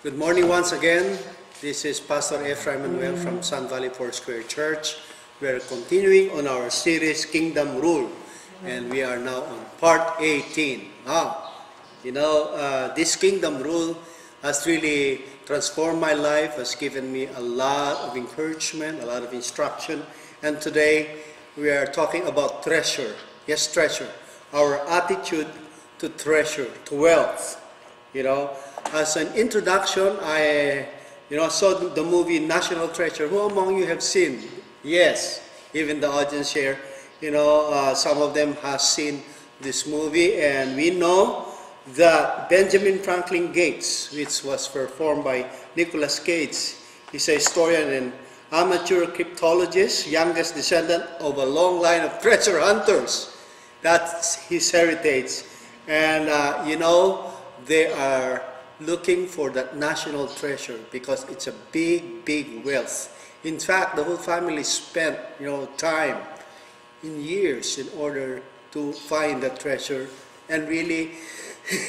Good morning once again. This is Pastor Ephraim Manuel from Sun Valley Foursquare Church. We are continuing on our series Kingdom Rule, and we are now on part 18. This Kingdom Rule has really transformed my life, has given me a lot of encouragement, a lot of instruction, and today we are talking about treasure. Yes, treasure. Our attitude to treasure, to wealth. As an introduction, I saw the movie National Treasure. Who among you have seen? Yes, even the audience here. Some of them have seen this movie, and we know that Benjamin Franklin Gates, which was performed by Nicolas Cage, is a historian and amateur cryptologist, youngest descendant of a long line of treasure hunters. That's his heritage. And they are looking for that national treasure because it's a big wealth. In fact, the whole family spent time in years in order to find the treasure and really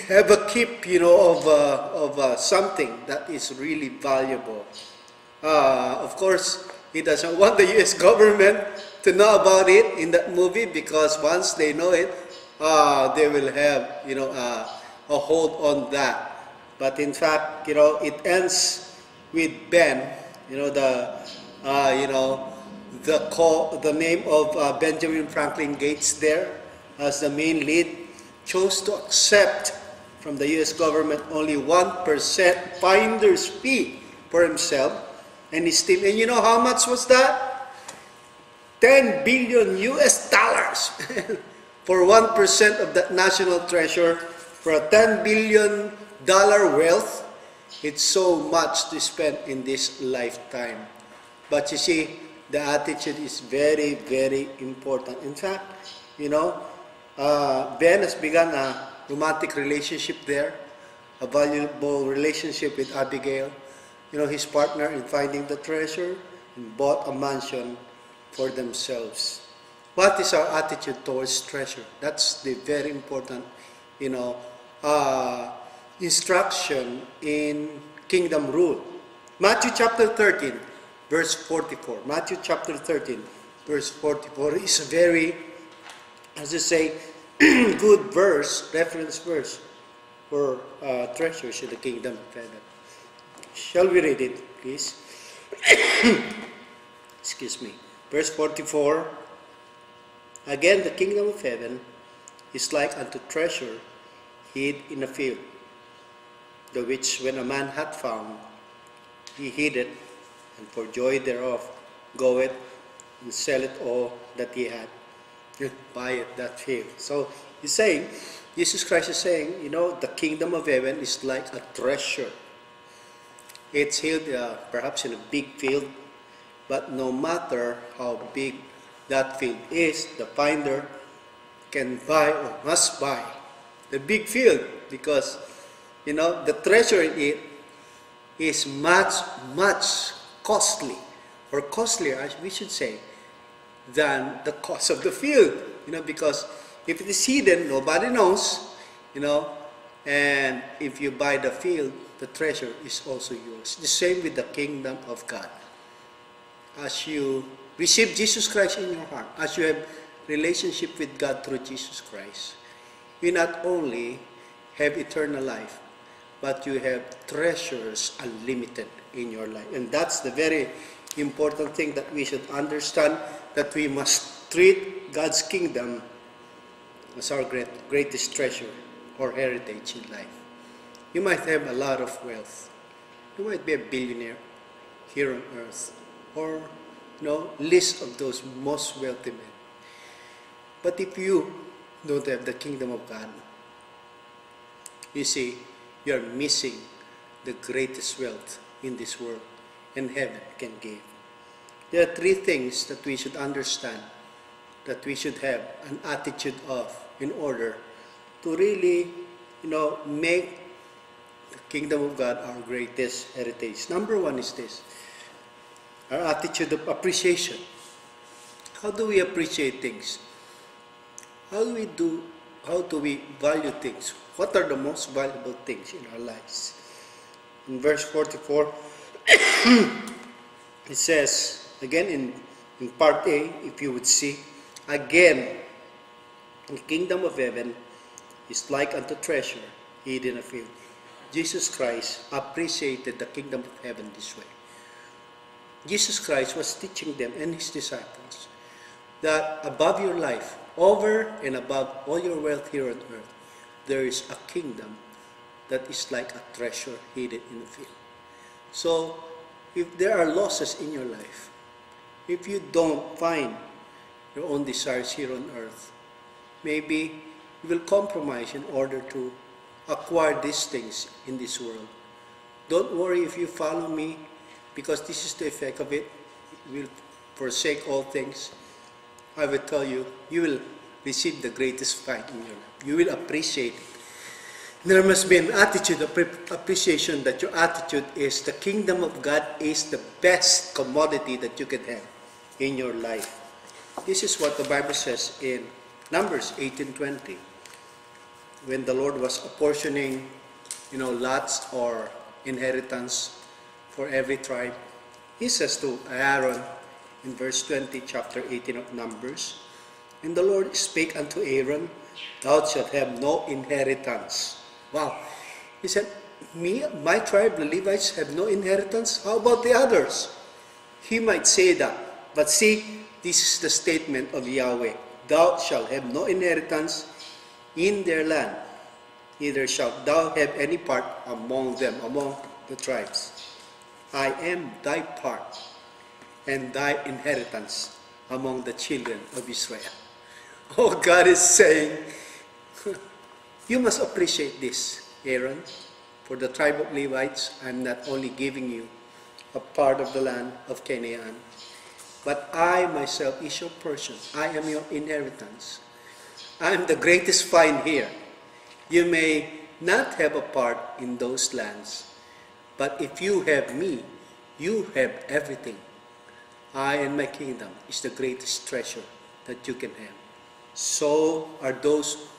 have a keep of something that is really valuable. Of course, he doesn't want the U.S. government to know about it in that movie, because once they know it, they will have a hold on that. But in fact, it ends with Ben. The name of Benjamin Franklin Gates there as the main lead chose to accept from the U.S. government only 1% finder's fee for himself, and he still. And you know how much was that? $10 billion for 1% of that national treasure. For a $10 billion wealth, it's so much to spend in this lifetime. But you see, the attitude is very important. In fact, Ben has begun a romantic relationship there, a valuable relationship with Abigail, his partner in finding the treasure, and bought a mansion for themselves. What is our attitude towards treasure? That's the very important, instruction in Kingdom Rule. Matthew chapter 13, verse 44. Matthew chapter 13, verse 44 is a very, good verse, reference verse for treasures in the kingdom of heaven. Shall we read it, please? Excuse me. Verse 44. Again, the kingdom of heaven is like unto treasure hid in a field, the which when a man hath found, he hid it, and for joy thereof goeth and selleth all that he had, and buyeth that field. So he's saying, Jesus Christ is saying, the kingdom of heaven is like a treasure. It's hid perhaps in a big field, but no matter how big that field is, the finder can buy or must buy the big field, because the treasure in it is much costly, or costlier, we should say, than the cost of the field. Because if it is hidden, nobody knows. And if you buy the field, the treasure is also yours. The same with the kingdom of God. As you receive Jesus Christ in your heart, as you have relationship with God through Jesus Christ, you not only have eternal life, but you have treasures unlimited in your life. And that's the very important thing that we should understand, that we must treat God's kingdom as our greatest treasure or heritage in life. You might have a lot of wealth. You might be a billionaire here on earth, or list of those most wealthy men. But if you don't have the kingdom of God, you see, you're missing the greatest wealth in this world and heaven can give. There are three things that we should understand, that we should have an attitude of, in order to really, make the kingdom of God our greatest heritage. Number one is this: our attitude of appreciation. How do we appreciate things? How do we value things? What are the most valuable things in our lives? in verse 44, it says, again in part A, if you would see, again, the kingdom of heaven is like unto treasure hid in a field. Jesus Christ appreciated the kingdom of heaven this way. Jesus Christ was teaching them and his disciples that above your life, over and above all your wealth here on earth, there is a kingdom that is like a treasure hidden in a field. So, if there are losses in your life, if you don't find your own desires here on earth, maybe you will compromise in order to acquire these things in this world. Don't worry if you follow me, because this is the effect of it. You will forsake all things. I will tell you, you will receive the greatest find in your life. You will appreciate it. There must be an attitude of appreciation, that your attitude is the kingdom of God is the best commodity that you can have in your life. This is what the Bible says in Numbers 18:20. When the Lord was apportioning, lots or inheritance for every tribe, he says to Aaron in verse 20, chapter 18 of Numbers, and the Lord spake unto Aaron, thou shalt have no inheritance. Wow. He said, my tribe, the Levites, have no inheritance? How about the others? He might say that. But see, this is the statement of Yahweh. Thou shalt have no inheritance in their land, neither shalt thou have any part among them, among the tribes. I am thy part and thy inheritance among the children of Israel. Oh, God is saying, you must appreciate this, Aaron. For the tribe of Levites, I'm not only giving you a part of the land of Canaan, but I myself is your portion. I am your inheritance. I am the greatest find here. You may not have a part in those lands, but if you have me, you have everything. I and my kingdom is the greatest treasure that you can have. So are those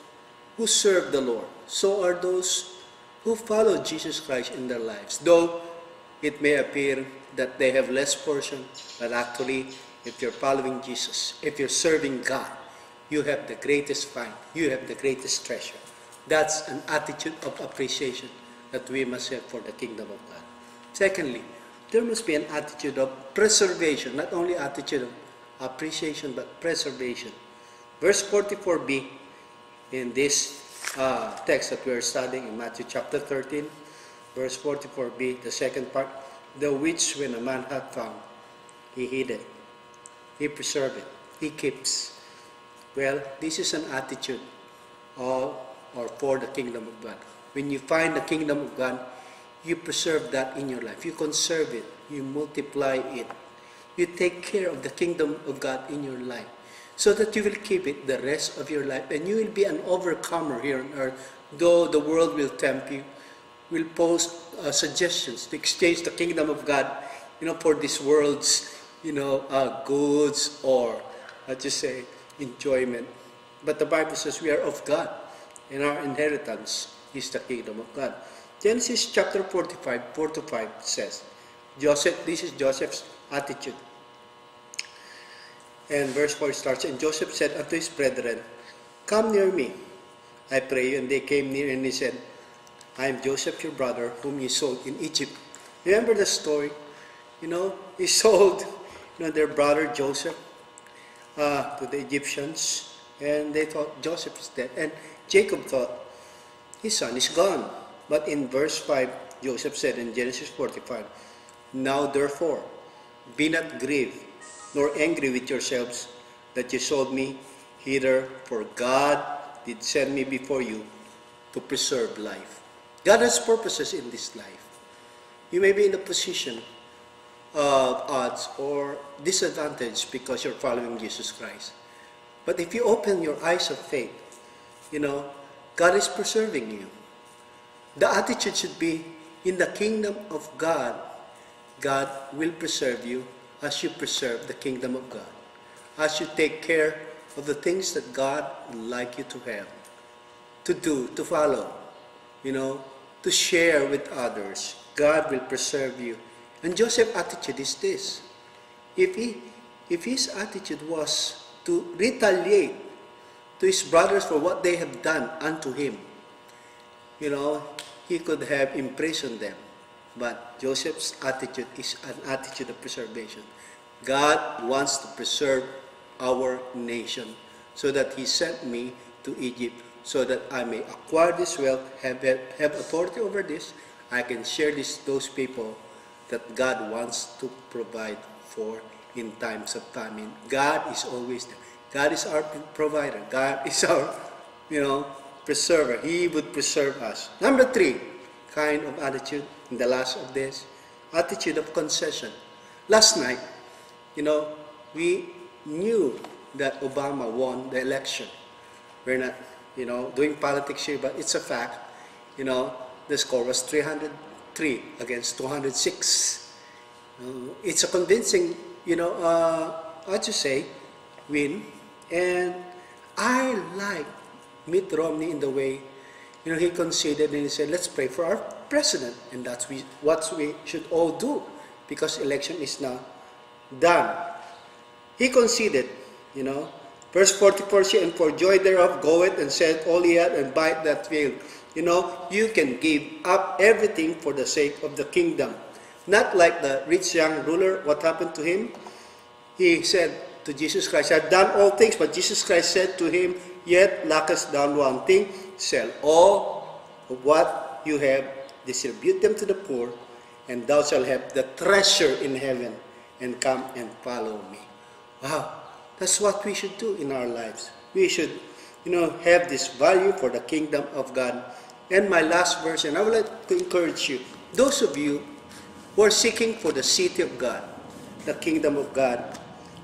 who serve the Lord. So are those who follow Jesus Christ in their lives. Though it may appear that they have less portion, but actually, if you're following Jesus, if you're serving God, you have the greatest find. You have the greatest treasure. That's an attitude of appreciation that we must have for the kingdom of God. Secondly, there must be an attitude of preservation, not only attitude of appreciation, but preservation. Verse 44b, in this text that we are studying in Matthew chapter 13, verse 44b, the second part, the which when a man hath found, he hid it, he preserved it, he keeps. Well, this is an attitude of or for the kingdom of God. When you find the kingdom of God, you preserve that in your life. You conserve it. You multiply it. You take care of the kingdom of God in your life so that you will keep it the rest of your life. And you will be an overcomer here on earth. Though the world will tempt you, will pose suggestions to exchange the kingdom of God, for this world's, goods or, enjoyment. But the Bible says we are of God, and our inheritance is the kingdom of God. Genesis chapter 45, 4-5 says, this is Joseph's attitude. And verse 4 starts, and Joseph said unto his brethren, come near me, I pray you. And they came near, and he said, I am Joseph your brother, whom you sold in Egypt. Remember the story? He sold their brother Joseph to the Egyptians, and they thought Joseph is dead. And Jacob thought his son is gone. But in verse 5, Joseph said in Genesis 45, now therefore, be not grieved, nor angry with yourselves that you sold me hither, for God did send me before you to preserve life. God has purposes in this life. You may be in a position of odds or disadvantage because you're following Jesus Christ. But if you open your eyes of faith, God is preserving you. The attitude should be, in the kingdom of God, God will preserve you as you preserve the kingdom of God. As you take care of the things that God would like you to have, to do, to follow. to share with others, God will preserve you. And Joseph's attitude is this. If his attitude was to retaliate to his brothers for what they have done unto him, he could have imprisoned them. But Joseph's attitude is an attitude of preservation. God wants to preserve our nation, so that he sent me to Egypt, so that I may acquire this wealth, have authority over this. I can share those people that God wants to provide for in times of famine. God is always there. God is our provider. God is our, preserver. He would preserve us. Number 3, kind of attitude, in the last of this, attitude of concession. Last night, we knew that Obama won the election. We're not, doing politics here, but it's a fact. The score was 303 against 206. It's a convincing, win. And I like Mitt Romney in the way, he conceded and he said, let's pray for our president. And that's what we should all do, because election is now done. He conceded, Verse 44, and for joy thereof goeth and said all he had and buy that field. You can give up everything for the sake of the kingdom. Not like the rich young ruler. What happened to him? He said to Jesus Christ, I've done all things. But Jesus Christ said to him, yet lackest thou one thing. Sell all of what you have, distribute them to the poor, and thou shalt have the treasure in heaven, and come and follow me. Wow, that's what we should do in our lives. We should, have this value for the kingdom of God. And my last verse, and I would like to encourage you, those of you who are seeking for the city of God, the kingdom of God,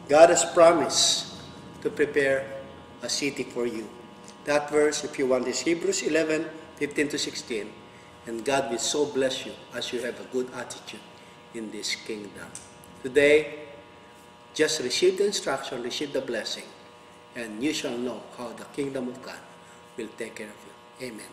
God has promised to prepare a city for you. That verse, if you want, is Hebrews 11, 15 to 16. And God will so bless you as you have a good attitude in this kingdom. Today, just receive the instruction, receive the blessing, and you shall know how the kingdom of God will take care of you. Amen.